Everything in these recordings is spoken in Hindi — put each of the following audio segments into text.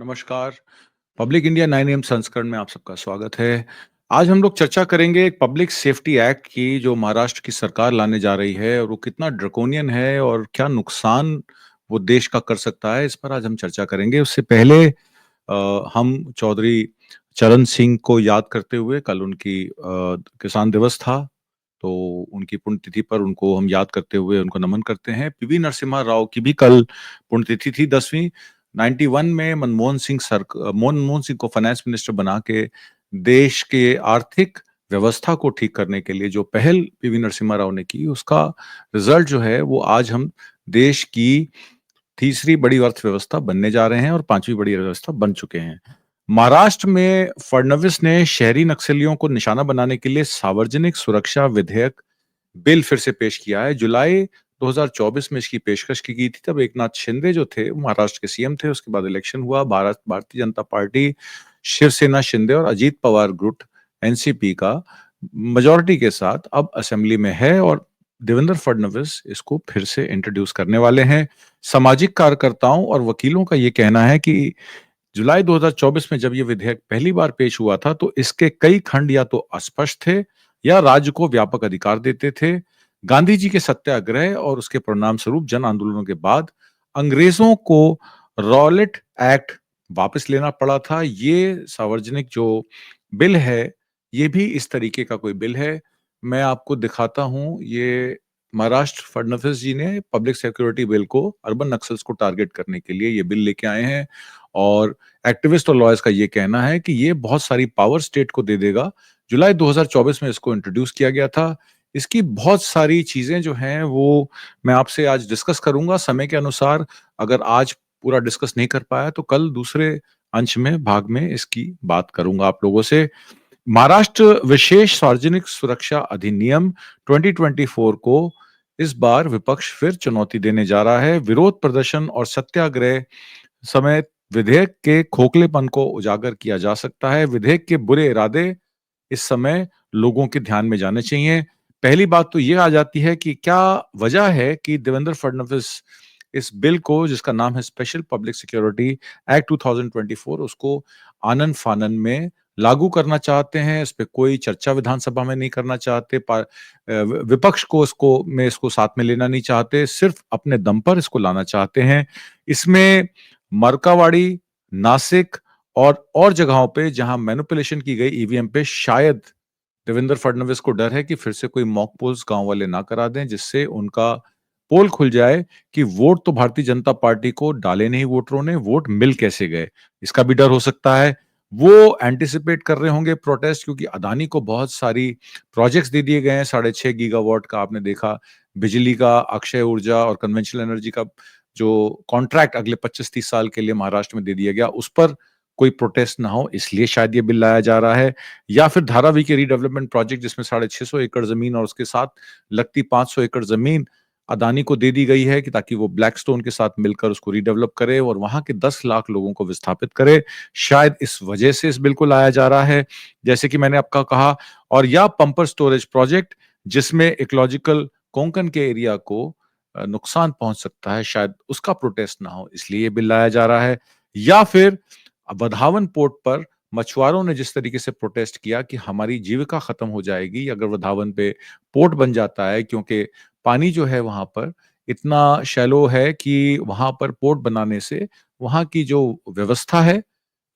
नमस्कार। पब्लिक इंडिया 9 एम संस्करण में आप सबका स्वागत है। आज हम लोग चर्चा करेंगे एक पब्लिक सेफ्टी एक्ट की जो महाराष्ट्र की सरकार लाने जा रही है और वो कितना ड्रकोनियन है और क्या नुकसान वो देश का कर सकता है, इस पर आज हम चर्चा करेंगे। उससे पहले हम चौधरी चरण सिंह को याद करते हुए कल उनकी किसान दिवस था, तो उनकी पुण्यतिथि पर उनको हम याद करते हुए उनको नमन करते हैं। पीवी नरसिम्हा राव की भी कल पुण्यतिथि थी 10वीं। 91 में मनमोहन सिंह को फाइनेंस मिनिस्टर बना के देश के आर्थिक व्यवस्था को ठीक करने के लिए जो पहल पीवी नरसिम्हा राव ने की, उसका रिजल्ट जो है वो आज हम देश की तीसरी बड़ी अर्थव्यवस्था बनने जा रहे हैं और पांचवी बड़ी अर्थव्यवस्था बन चुके हैं। महाराष्ट्र में फडणवीस ने शहरी नक्सलियों को निशाना बनाने के लिए सार्वजनिक सुरक्षा विधेयक बिल फिर से पेश किया है। जुलाई 2024 में इसकी पेशकश की गई थी। तब एकनाथ शिंदे जो थे वो महाराष्ट्र के सीएम थे। उसके बाद इलेक्शन हुआ। भारतीय जनता पार्टी, शिवसेना शिंदे और अजीत पवार गुट एनसीपी का मेजोरिटी के साथ अब असेंबली में है और देवेंद्र फडणवीस इसको फिर से इंट्रोड्यूस करने वाले हैं। सामाजिक कार्यकर्ताओं और वकीलों का ये कहना है कि जुलाई 2024 में जब ये विधेयक पहली बार पेश हुआ था तो इसके कई खंड या तो अस्पष्ट थे या राज्य को व्यापक अधिकार देते थे। गांधी जी के सत्याग्रह और उसके परिणाम स्वरूप जन आंदोलनों के बाद अंग्रेजों को रॉलेट एक्ट वापस लेना पड़ा था। ये सार्वजनिक जो बिल है, ये भी इस तरीके का कोई बिल है। मैं आपको दिखाता हूं। ये महाराष्ट्र फडणवीस जी ने पब्लिक सिक्योरिटी बिल को अर्बन नक्सल्स को टारगेट करने के लिए ये बिल लेके आए हैं और एक्टिविस्ट और लॉयर्स का ये कहना है कि ये बहुत सारी पावर स्टेट को दे देगा। जुलाई 2024 में इसको इंट्रोड्यूस किया गया था। इसकी बहुत सारी चीजें जो हैं वो मैं आपसे आज डिस्कस करूंगा समय के अनुसार। अगर आज पूरा डिस्कस नहीं कर पाया तो कल दूसरे अंश में भाग में इसकी बात करूंगा आप लोगों से। महाराष्ट्र विशेष सार्वजनिक सुरक्षा अधिनियम 2024 को इस बार विपक्ष फिर चुनौती देने जा रहा है। विरोध प्रदर्शन और सत्याग्रह समेत विधेयक के खोखलेपन को उजागर किया जा सकता है। विधेयक के बुरे इरादे इस समय लोगों के ध्यान में जाने चाहिए। पहली बात तो ये आ जाती है कि क्या वजह है कि देवेंद्र फडणवीस इस बिल को, जिसका नाम है स्पेशल पब्लिक सिक्योरिटी एक्ट 2024, उसको आनन फानन में लागू करना चाहते हैं। इस पे कोई चर्चा विधानसभा में नहीं करना चाहते। विपक्ष को इसको साथ में लेना नहीं चाहते, सिर्फ अपने दम पर इसको लाना चाहते हैं। इसमें मरकावाड़ी, नासिक और जगहों पे जहां मैनिपुलेशन की गई ईवीएम पे शायद देवेंद्र फडणवीस को डर है कि फिर से कोई मॉक पोल्स गांव वाले ना करा दें, जिससे उनका पोल खुल जाए कि वोट तो भारतीय जनता पार्टी को डाले नहीं वोटरों ने, वोट मिल कैसे गए, इसका भी डर हो सकता है। वो एंटिसिपेट कर रहे होंगे प्रोटेस्ट, क्योंकि अदानी को बहुत सारी प्रोजेक्ट्स दे दिए गए हैं। 6.5 गीगावाट का आपने देखा बिजली का, अक्षय ऊर्जा और कन्वेंशनल एनर्जी का जो कॉन्ट्रैक्ट अगले 25-30 साल के लिए महाराष्ट्र में दे दिया गया, उस पर कोई प्रोटेस्ट ना हो इसलिए शायद ये बिल लाया जा रहा है। या फिर धारावी के रीडेवलपमेंट प्रोजेक्ट, जिसमें 650 एकड़ जमीन और उसके साथ लगती 500 एकड़ जमीन अदानी को दे दी गई है कि ताकि वो ब्लैकस्टोन के साथ मिलकर उसको रीडेवलप करे और वहां के 10 लाख लोगों को विस्थापित करे। शायद इस वजह से इस बिल को लाया जा रहा है, जैसे कि मैंने आपका कहा। और या पंपर स्टोरेज प्रोजेक्ट, जिसमें इकोलॉजिकल कोंकण के एरिया को नुकसान पहुंच सकता है, शायद उसका प्रोटेस्ट ना हो इसलिए ये बिल लाया जा रहा है। या फिर वधावन पोर्ट पर मछुआरों ने जिस तरीके से प्रोटेस्ट किया कि हमारी जीविका खत्म हो जाएगी अगर वधावन पे पोर्ट बन जाता है, क्योंकि पानी जो है वहां पर इतना शैलो है कि वहां पर पोर्ट बनाने से वहां की जो व्यवस्था है,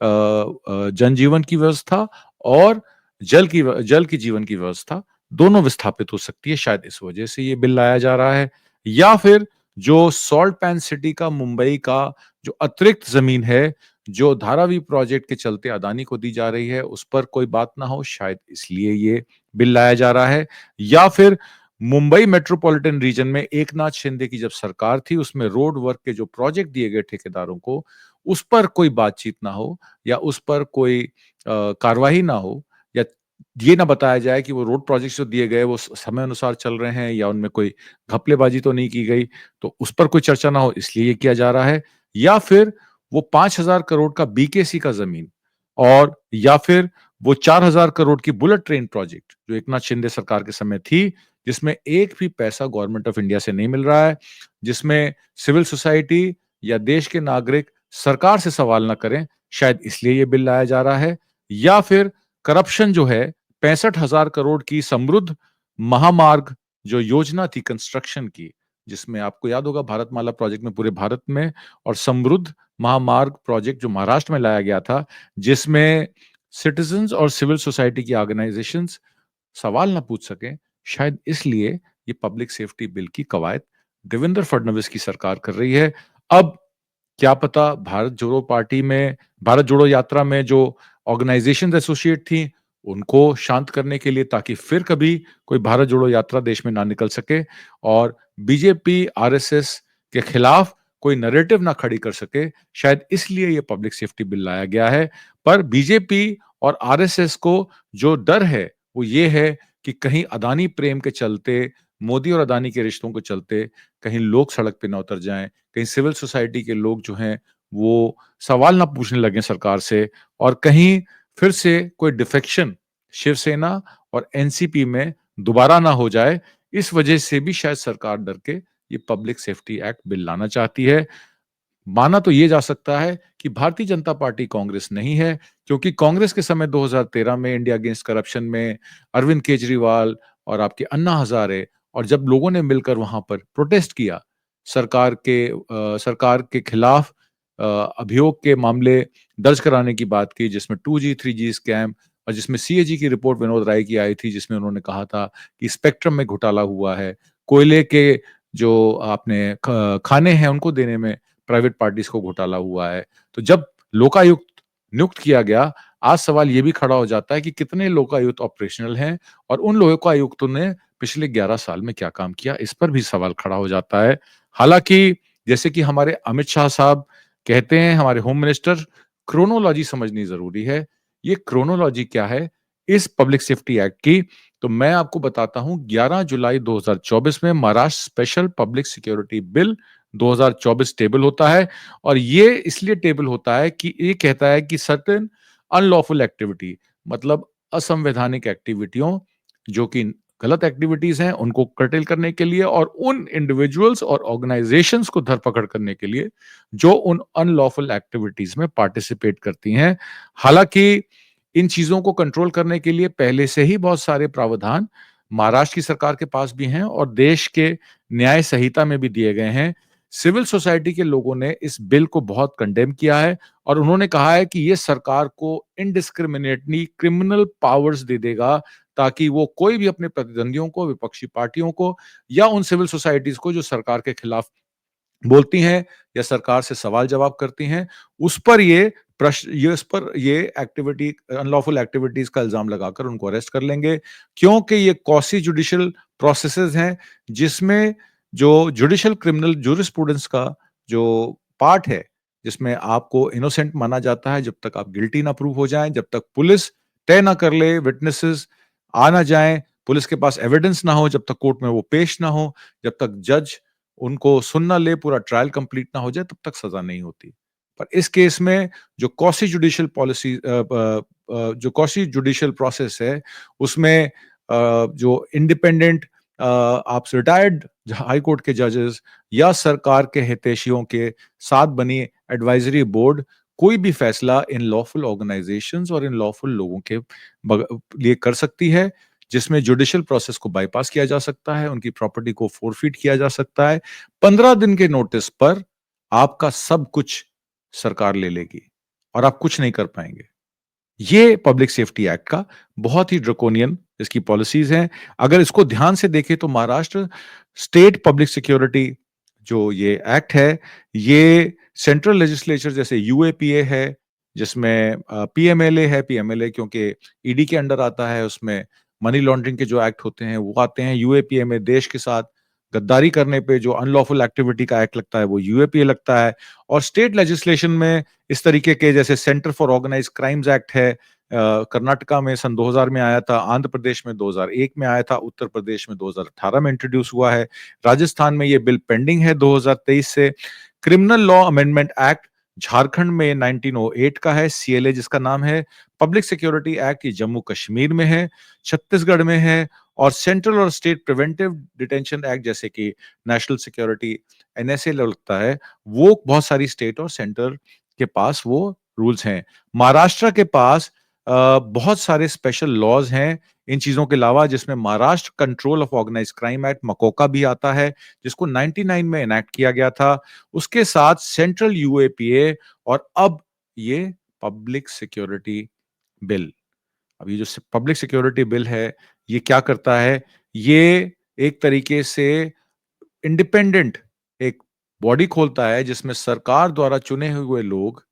जनजीवन की व्यवस्था और जल की जीवन की व्यवस्था दोनों विस्थापित हो सकती है। शायद इस वजह से ये बिल लाया जा रहा है। या फिर जो सॉल्ट पैन सिटी का मुंबई का जो अतिरिक्त जमीन है, जो धारावी प्रोजेक्ट के चलते अदानी को दी जा रही है, उस पर कोई बात ना हो, शायद इसलिए ये बिल लाया जा रहा है। या फिर मुंबई मेट्रोपॉलिटन रीजन में एकनाथ शिंदे की जब सरकार थी, उसमें रोड वर्क के जो प्रोजेक्ट दिए गए ठेकेदारों को, उस पर कोई बातचीत ना हो या उस पर कोई कार्रवाई ना हो, या ये ना बताया जाए कि वो रोड प्रोजेक्ट्स जो दिए गए वो समय अनुसार चल रहे हैं या उनमें कोई घपलेबाजी तो नहीं की गई, तो उस पर कोई चर्चा ना हो इसलिए ये किया जा रहा है। या फिर वो 5,000 करोड़ का बीकेसी का जमीन, और या फिर वो 4,000 करोड़ की बुलेट ट्रेन प्रोजेक्ट जो एकनाथ शिंदे सरकार के समय थी, जिसमें एक भी पैसा गवर्नमेंट ऑफ इंडिया से नहीं मिल रहा है, जिसमें सिविल सोसाइटी या देश के नागरिक सरकार से सवाल ना करें, शायद इसलिए ये बिल लाया जा रहा है, या फिर करप्शन जो है 65,000 करोड़ की समृद्ध महामार्ग जो योजना थी कंस्ट्रक्शन की, जिसमें आपको याद होगा भारतमाला प्रोजेक्ट में पूरे भारत में, और समृद्ध महामार्ग प्रोजेक्ट जो महाराष्ट्र में लाया गया था, जिसमें सिटीजन्स और सिविल सोसाइटी की ऑर्गेनाइजेशंस सवाल ना पूछ सकें, शायद इसलिए ये पब्लिक सेफ्टी बिल की कवायद देवेंद्र फडणवीस की सरकार कर रही है। अब क्या पता भारत जोड़ो यात्रा में जो ऑर्गेनाइजेशंस एसोसिएट थी, उनको शांत करने के लिए, ताकि फिर कभी कोई भारत जोड़ो यात्रा देश में ना निकल सके और बीजेपी, आरएसएस के खिलाफ कोई नैरेटिव ना खड़ी कर सके, शायद इसलिए ये पब्लिक सेफ्टी बिल लाया गया है। पर बीजेपी और आरएसएस को जो डर है, वो ये है कि कहीं अदानी प्रेम के चलते, मोदी और अदानी के रिश्तों के चलते, कहीं लोग सड़क पे ना उतर जाएँ, कहीं सिविल सोसाइटी के लोग जो हैं वो सवाल ना पूछने लगे सरकार से, और कहीं फिर से कोई डिफेक्शन शिवसेना और एनसीपी में दोबारा ना हो जाए। इस वजह से भी शायद सरकार डर के ये पब्लिक सेफ्टी एक्ट बिल लाना चाहती है। माना तो ये जा सकता है कि भारतीय जनता पार्टी कांग्रेस नहीं है, क्योंकि कांग्रेस के समय 2013 में इंडिया अगेंस्ट करप्शन में अरविंद केजरीवाल और आपके अन्ना हजारे, और जब लोगों ने मिलकर वहां पर प्रोटेस्ट किया, सरकार के खिलाफ अभियोग के मामले दर्ज कराने की बात की, जिसमें 2G 3G स्कैम, और जिसमें सीएजी की रिपोर्ट विनोद राय की आई थी, जिसमें उन्होंने कहा था कि स्पेक्ट्रम में घोटाला हुआ है, कोयले के जो आपने खाने हैं उनको देने में प्राइवेट पार्टीज को घोटाला हुआ है। तो जब लोकायुक्त नियुक्त किया गया, आज सवाल ये भी खड़ा हो जाता है कि कितने लोकायुक्त ऑपरेशनल हैं, और उन लोकायुक्तों ने पिछले 11 साल में क्या काम किया, इस पर भी सवाल खड़ा हो जाता है। हालांकि जैसे कि हमारे अमित शाह साहब कहते हैं, हमारे होम मिनिस्टर, क्रोनोलॉजी समझनी जरूरी है। ये क्रोनोलॉजी क्या है इस पब्लिक सेफ्टी एक्ट की, तो मैं आपको बताता हूं। 11 जुलाई 2024 में Maharashtra special public security bill 2024 table होता है, और ये इसलिए टेबल होता है कि ये कहता है कि सर्टेन अनलॉफुल एक्टिविटी, मतलब असंवैधानिक एक्टिविटियों, जो कि गलत एक्टिविटीज हैं, उनको कर्टेल करने के लिए, और उन इंडिविजुअल्स और ऑर्गेनाइजेशंस को धरपकड़ करने के लिए जो उन अनलॉफुल एक्टिविटीज में पार्टिसिपेट करती हैं। हालांकि इन चीजों को कंट्रोल करने के लिए पहले से ही बहुत सारे प्रावधान महाराष्ट्र की सरकार के पास भी हैं, और देश के न्याय संहिता में भी दिए गए हैं। सिविल सोसाइटी के लोगों ने इस बिल को बहुत कंडेम किया है, और उन्होंने कहा है कि ये सरकार को इनडिस्क्रिमिनेटली क्रिमिनल पावर्स दे देगा, ताकि वो कोई भी अपने प्रतिद्वंदियों को, विपक्षी पार्टियों को, या उन सिविल सोसाइटीज को जो सरकार के खिलाफ बोलती हैं या सरकार से सवाल जवाब करती हैं, उस पर ये प्रश्न ये उस पर ये एक्टिविटी, अनलॉफुल एक्टिविटीज का इल्जाम लगाकर उनको अरेस्ट कर लेंगे, क्योंकि ये कॉसी जुडिशियल प्रोसेसेस हैं, जिसमें जो जुडिशियल क्रिमिनल जूरिस्प्रूडेंस का जो पार्ट है, जिसमें आपको इनोसेंट माना जाता है जब तक आप गिल्टी ना प्रूव हो जाएं, जब तक पुलिस तय ना कर ले, विटनेसेस आ ना जाएं, पुलिस के पास एविडेंस ना हो, जब तक कोर्ट में वो पेश ना हो, जब तक जज उनको सुन ना ले, पूरा ट्रायल कंप्लीट ना हो जाए, तब तक सजा नहीं होती। पर इस केस में जो कॉसी जुडिशियल जो कॉसी जुडिशियल प्रोसेस है, उसमें जो इंडिपेंडेंट आप रिटायर्ड हाई कोर्ट के जजेस या सरकार के हितैषियों के साथ बनी एडवाइजरी बोर्ड कोई भी फैसला इन लॉफुल ऑर्गेनाइजेशंस और इन लॉफुल लोगों के लिए कर सकती है, जिसमें जुडिशियल प्रोसेस को बाईपास किया जा सकता है, उनकी प्रॉपर्टी को फोरफीट किया जा सकता है। 15 दिन के नोटिस पर आपका सब कुछ सरकार ले लेगी और आप कुछ नहीं कर पाएंगे। ये पब्लिक सेफ्टी एक्ट का बहुत ही ड्रकोनियन इसकी पॉलिसीज हैं। अगर इसको ध्यान से देखें तो महाराष्ट्र स्टेट पब्लिक सिक्योरिटी जो ये एक्ट है, ये सेंट्रल लेजिस्लेचर जैसे यूएपीए है, जिसमें पीएमएलए है, पीएमएलए क्योंकि ईडी के अंडर आता है, उसमें मनी लॉन्ड्रिंग के जो एक्ट होते हैं वो आते हैं। यूएपीए में देश के साथ गद्दारी करने पे जो अनलॉफुल एक्टिविटी का एक्ट लगता है वो यूएपीए लगता है। और स्टेट लेजिस्लेशन में इस तरीके के जैसे centre for organised crimes act है, कर्नाटका में सन 2000 में आया था, आंध्र प्रदेश में 2001 में आया था, उत्तर प्रदेश में 2018 में इंट्रोड्यूस हुआ है, राजस्थान में ये बिल पेंडिंग है 2023 से। Criminal law amendment act Jharkhand में 1908 का है, सीएलए जिसका नाम है। पब्लिक सिक्योरिटी एक्ट ये जम्मू कश्मीर में है, छत्तीसगढ़ में है। और सेंट्रल और स्टेट प्रिवेंटिव डिटेंशन एक्ट जैसे कि नेशनल सिक्योरिटी एनएसए लगता है, वो बहुत सारी स्टेट और सेंटर के पास वो रूल्स हैं। महाराष्ट्र के पास बहुत सारे स्पेशल लॉज हैं इन चीजों के अलावा, जिसमें Maharashtra control of organised crime act MCOCA भी आता है, जिसको 99 में एनैक्ट किया गया था। उसके साथ सेंट्रल यूएपीए और अब ये पब्लिक सिक्योरिटी बिल। अब ये जो पब्लिक सिक्योरिटी बिल है, ये क्या करता है? ये एक तरीके से इंडिपेंडेंट एक बॉडी खोलता है जिसमें सरकार द्वारा चुने हुए लोग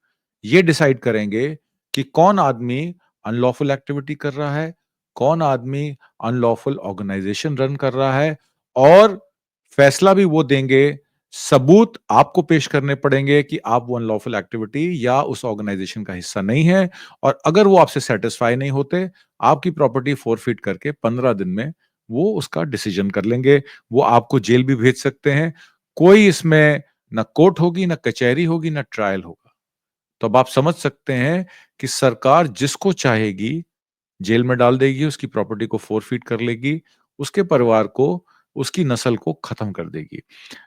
ये डिसाइड करेंगे कि कौन आदमी अनलॉफुल एक्टिविटी कर रहा है, कौन आदमी अनलॉफुल ऑर्गेनाइजेशन रन कर रहा है, और फैसला भी वो देंगे। सबूत आपको पेश करने पड़ेंगे कि आप वो अनलॉफुल एक्टिविटी या उस ऑर्गेनाइजेशन का हिस्सा नहीं है, और अगर वो आपसे सेटिस्फाई नहीं होते, आपकी प्रॉपर्टी फोरफिट करके 15 दिन में वो उसका डिसीजन कर लेंगे। वो आपको जेल भी भेज सकते हैं। कोई इसमें ना कोर्ट होगी, ना कचहरी होगी, ना ट्रायल होगा। तो अब आप समझ सकते हैं कि सरकार जिसको चाहेगी जेल में डाल देगी, उसकी प्रॉपर्टी को फोरफिट कर लेगी, उसके परिवार को, उसकी नस्ल को खत्म कर देगी।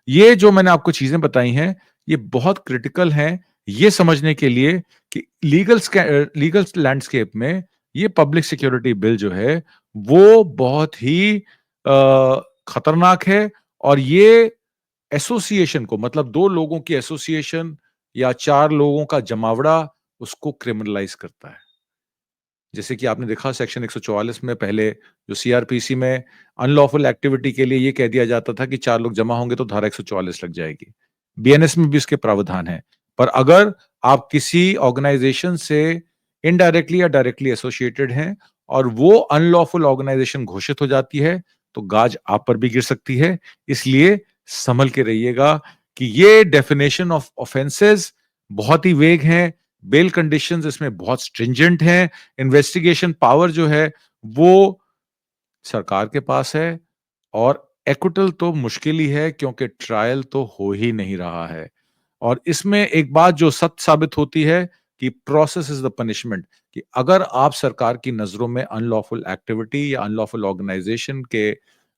ये जो मैंने आपको चीजें बताई हैं, ये बहुत क्रिटिकल हैं ये समझने के लिए कि लीगल लैंडस्केप में ये पब्लिक सिक्योरिटी बिल जो है वो बहुत ही खतरनाक है। और ये एसोसिएशन को, मतलब दो लोगों की एसोसिएशन या चार लोगों का जमावड़ा, उसको क्रिमिनलाइज करता है। जैसे कि आपने देखा सेक्शन 144 में पहले जो सीआरपीसी में अनलॉफुल एक्टिविटी के लिए ये कह दिया जाता था कि चार लोग जमा होंगे तो धारा 144 लग जाएगी। बीएनएस में भी इसके प्रावधान है। पर अगर आप किसी ऑर्गेनाइजेशन से इनडायरेक्टली या डायरेक्टली एसोसिएटेड हैं और वो अनलॉफुल ऑर्गेनाइजेशन घोषित हो जाती है, तो गाज आप पर भी गिर सकती है। इसलिए संभल के रहिएगा कि ये डेफिनेशन ऑफ ऑफेंसेस बहुत ही वेग हैं, बेल कंडीशंस इसमें बहुत स्ट्रिंजेंट हैं, इन्वेस्टिगेशन पावर जो है वो सरकार के पास है, और एक्विटल तो मुश्किल ही है क्योंकि ट्रायल तो हो ही नहीं रहा है। और इसमें एक बात जो सत्य साबित होती है कि प्रोसेस इज द पनिशमेंट, कि अगर आप सरकार की नजरों में अनलॉफुल एक्टिविटी या अनलॉफुल ऑर्गेनाइजेशन के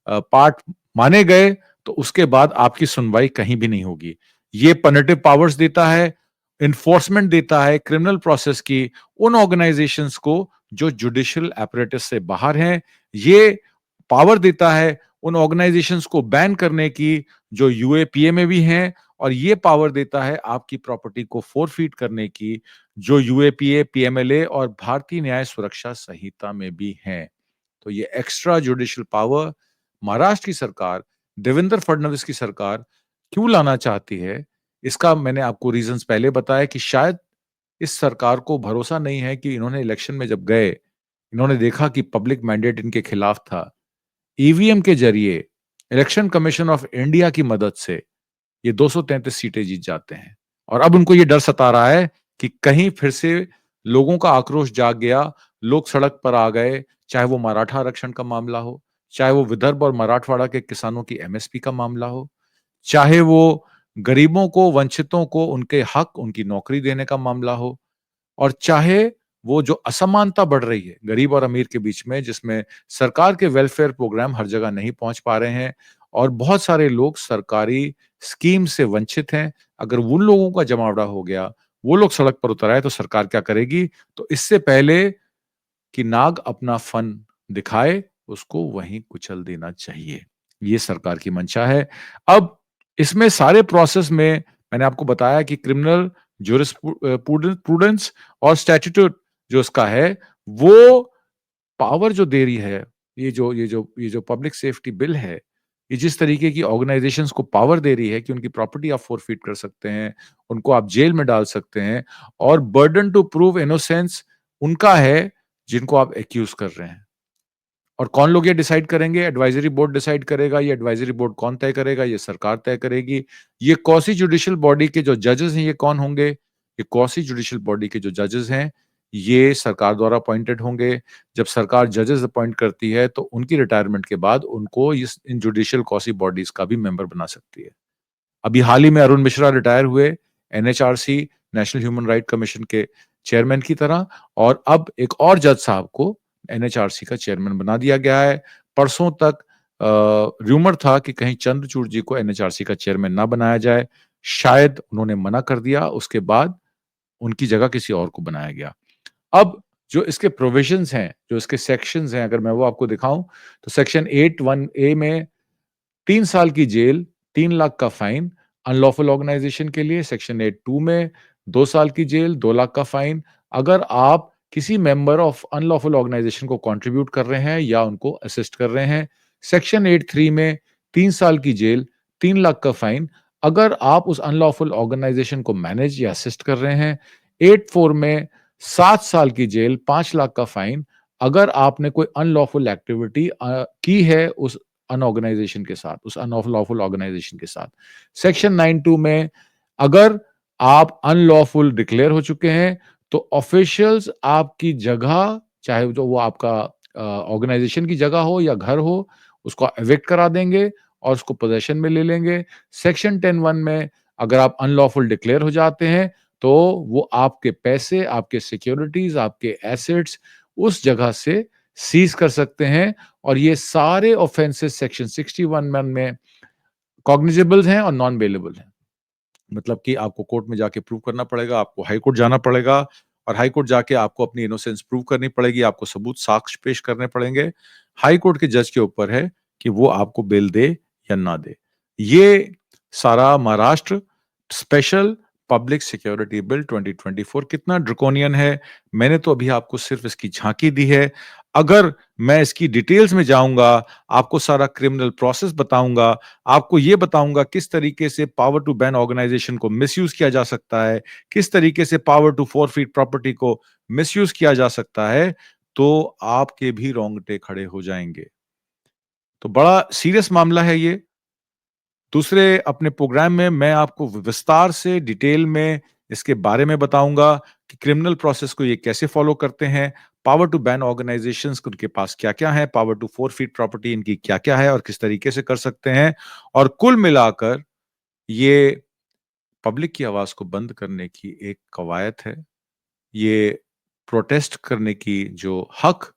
पार्ट माने गए, तो उसके बाद आपकी सुनवाई कहीं भी नहीं होगी। ये पनिटिव पावर्स देता है, इन्फोर्समेंट देता है क्रिमिनल प्रोसेस की उन ऑर्गेनाइजेशंस को जो जुडिशियल apparatus से बाहर हैं। ये पावर देता है उन ऑर्गेनाइजेशंस को बैन करने की जो यूएपीए में भी हैं, और ये पावर देता है आपकी प्रॉपर्टी को फोरफीट करने की जो यूएपीए, पीएमएलए और भारतीय न्याय सुरक्षा संहिता में भी हैं। तो ये एक्स्ट्रा जुडिशियल पावर महाराष्ट्र की सरकार, देवेंद्र फडणवीस की सरकार क्यों लाना चाहती है, इसका मैंने आपको रीजंस पहले बताया कि शायद इस सरकार को भरोसा नहीं है कि इन्होंने इलेक्शन में जब गए, इन्होंने देखा कि पब्लिक मैंडेट इनके खिलाफ था। ईवीएम के जरिए इलेक्शन कमीशन ऑफ इंडिया की मदद से ये 233 सीटें जीत जाते हैं, और अब उनको ये डर सता रहा है कि कहीं फिर से लोगों का आक्रोश जाग गया, लोग सड़क पर आ गए, चाहे वो मराठा आरक्षण का मामला हो, चाहे वो विदर्भ और मराठवाड़ा के किसानों की एमएसपी का मामला हो, चाहे वो गरीबों को, वंचितों को उनके हक, उनकी नौकरी देने का मामला हो, और चाहे वो जो असमानता बढ़ रही है गरीब और अमीर के बीच में, जिसमें सरकार के वेलफेयर प्रोग्राम हर जगह नहीं पहुंच पा रहे हैं और बहुत सारे लोग सरकारी स्कीम से वंचित हैं। अगर उन लोगों का जमावड़ा हो गया, वो लोग सड़क पर उतर आए, तो सरकार क्या करेगी? तो इससे पहले कि नाग अपना फन दिखाए, उसको वहीं कुचल देना चाहिए। ये सरकार की मंशा है। अब इसमें सारे प्रोसेस में मैंने आपको बताया कि क्रिमिनल प्रूडेंस और स्टैट्यूट जो इसका है, वो पावर जो दे रही है, ये जो पब्लिक सेफ्टी बिल है, ये जिस तरीके की ऑर्गेनाइजेशंस को पावर दे रही है कि उनकी प्रॉपर्टी आप फोरफिट कर सकते हैं, उनको आप जेल में डाल सकते हैं, और बर्डन टू प्रूव इनोसेंस उनका है जिनको आप एक्यूज कर रहे हैं। और कौन लोग ये डिसाइड करेंगे? एडवाइजरी बोर्ड डिसाइड करेगा। ये एडवाइजरी बोर्ड कौन तय करेगा? ये सरकार तय करेगी। ये कौसी जुडिशियल बॉडी के जो जजेस हैं, ये कौन होंगे? ये कौसी जुडिशियल बॉडी के जो जजेस हैं, ये सरकार द्वारा अपॉइंटेड होंगे। जब सरकार जजेस अपॉइंट करती है, तो उनकी रिटायरमेंट के बाद उनको इस इन जुडिशियल कौसी बॉडीज का भी मेंबर बना सकती है। अभी हाल ही में अरुण मिश्रा रिटायर हुए NHRC, national human right commission के चेयरमैन की तरह, और अब एक और जज साहब को एनएचआरसी का चेयरमैन बना दिया गया है। परसों तक र्यूमर था कि कहीं चंद्रचूड़ जी को एनएचआरसी का चेयरमैन ना बनाया जाए, शायद उन्होंने मना कर दिया। उसके बाद उनकी जगह किसी और को बनाया गया। अब जो इसके प्रोविजंस हैं, जो इसके सेक्शंस हैं, अगर मैं वो आपको दिखाऊँ, तो सेक्शन 8(1) ए में 3 साल की जेल, 3 लाख का फाइन अनलॉफुल ऑर्गेनाइजेशन के लिए। सेक्शन 8(2) में 2 साल की जेल, 2 लाख का फाइन अगर आप किसी मेंबर ऑफ अनलॉफुल ऑर्गेनाइजेशन को कंट्रीब्यूट कर रहे हैं या उनको असिस्ट कर रहे हैं। सेक्शन 8(3) में 3 साल की जेल, 3 लाख का फाइन अगर आप उस अनलॉफुल ऑर्गेनाइजेशन को मैनेज या असिस्ट कर रहे हैं। 8(4) में 7 साल की जेल, 5 लाख का फाइन अगर आपने कोई अनलॉफुल एक्टिविटी की है उस अनऑर्गेनाइजेशन के साथ, उस अनलॉफुल ऑर्गेनाइजेशन के साथ। सेक्शन 9(2) में अगर आप अनलॉफुल डिक्लेयर हो चुके हैं, तो ऑफिशियल्स आपकी जगह, चाहे जो वो आपका ऑर्गेनाइजेशन की जगह हो या घर हो, उसको एविक्ट करा देंगे और उसको पोजेशन में ले लेंगे। सेक्शन 10(1) में अगर आप अनलॉफुल डिक्लेयर हो जाते हैं, तो वो आपके पैसे, आपके सिक्योरिटीज़, आपके एसेट्स उस जगह से सीज़ कर सकते हैं और ये सारे ऑफेंसेस सेक्शन 61(1) में कॉग्निजेबल हैं और नॉन बेलेबल हैं। मतलब कि आपको कोर्ट में जाके प्रूव करना पड़ेगा, आपको हाई कोर्ट जाना पड़ेगा और हाई कोर्ट जाके आपको अपनी इनोसेंस प्रूव करनी पड़ेगी, आपको सबूत साक्ष्य पेश करने पड़ेंगे। हाई कोर्ट के जज के ऊपर है कि वो आपको बेल दे या ना दे। ये सारा Maharashtra special public security bill 2024 कितना ड्रकोनियन है, मैंने तो अभी आपको सिर्फ इसकी झांकी दी है। अगर मैं इसकी डिटेल्स में जाऊंगा, आपको सारा क्रिमिनल प्रोसेस बताऊंगा, आपको ये बताऊंगा किस तरीके से पावर टू बैन ऑर्गेनाइजेशन को मिसयूज किया जा सकता है, किस तरीके से पावर टू फॉरफीट प्रॉपर्टी को मिसयूज किया जा सकता है, तो आपके भी रोंगटे खड़े हो जाएंगे। तो बड़ा सीरियस मामला है ये। दूसरे अपने प्रोग्राम में मैं आपको विस्तार से डिटेल में इसके बारे में बताऊंगा कि क्रिमिनल प्रोसेस को ये कैसे फॉलो करते हैं, पावर टू बैन ऑर्गेनाइजेशंस उनके पास क्या-क्या है, पावर टू फॉरफीट प्रॉपर्टी इनकी क्या-क्या है और किस तरीके से कर सकते हैं। और कुल मिलाकर ये पब्लिक की आवाज को बंद करने की एक कवायद है। ये प्रोटेस्ट करने की जो हक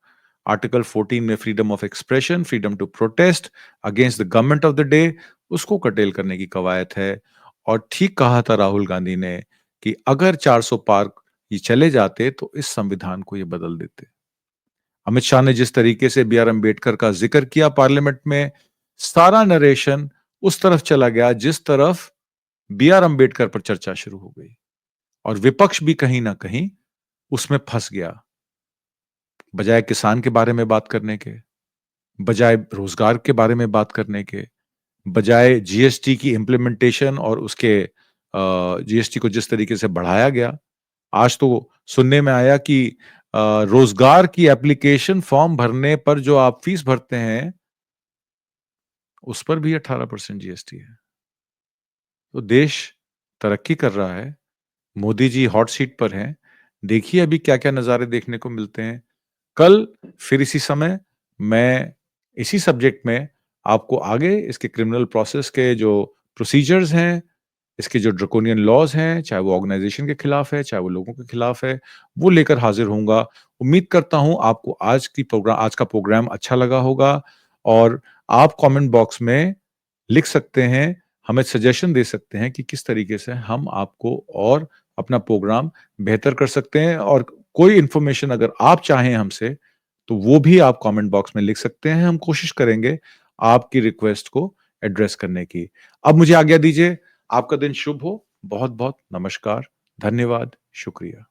आर्टिकल 14 में freedom of expression, freedom to protest against the government of the day, उसको कर्टेल करने की कवायद है। और ठीक कहा था राहुल गांधी ने कि अगर 400 पार ये चले जाते तो इस संविधान को ये बदल देते। अमित शाह ने जिस तरीके से बी आर अम्बेडकर का जिक्र किया पार्लियामेंट में, सारा नरेशन उस तरफ चला गया जिस तरफ बी आर अम्बेडकर पर चर्चा शुरू हो गई और विपक्ष भी कहीं ना कहीं उसमें फंस गया। बजाय किसान के बारे में बात करने के, बजाय रोजगार के बारे में बात करने के, बजाय जीएसटी की इम्प्लीमेंटेशन और उसके जीएसटी को जिस तरीके से बढ़ाया गया, आज तो सुनने में आया कि रोजगार की एप्लीकेशन फॉर्म भरने पर जो आप फीस भरते हैं, उस पर भी 18% जीएसटी है। तो देश तरक्की कर रहा है, मोदी जी हॉट सीट पर हैं। देखिए अभी क्या-क्या नज़ारे देखने को मिलते हैं। कल फिर इसी समय मैं इसी सब्जेक्ट में आपको आगे इसके क्रिमिनल प्रोसेस के जो प्रोसीजर्स हैं, इसके जो ड्रकोनियन लॉज़ हैं, चाहे वो ऑर्गेनाइजेशन के खिलाफ है, चाहे वो लोगों के खिलाफ है, वो लेकर हाज़िर होऊँगा। उम्मीद करता हूँ आपको आज का प्रोग्राम अच्छा लगा होगा और आप कमेंट बॉक्स में लिख सकते हैं, हमें सजेशन दे सकते हैं कि किस तरीके से हम आपको और अपना प्रोग्राम बेहतर कर सकते हैं और कोई इन्फॉर्मेशन अगर आप चाहें हमसे, तो वो भी आप कमेंट बॉक्स में लिख सकते हैं। हम कोशिश करेंगे आपकी रिक्वेस्ट को एड्रेस करने की। अब मुझे आज्ञा दीजिए, आपका दिन शुभ हो। बहुत-बहुत नमस्कार, धन्यवाद, शुक्रिया।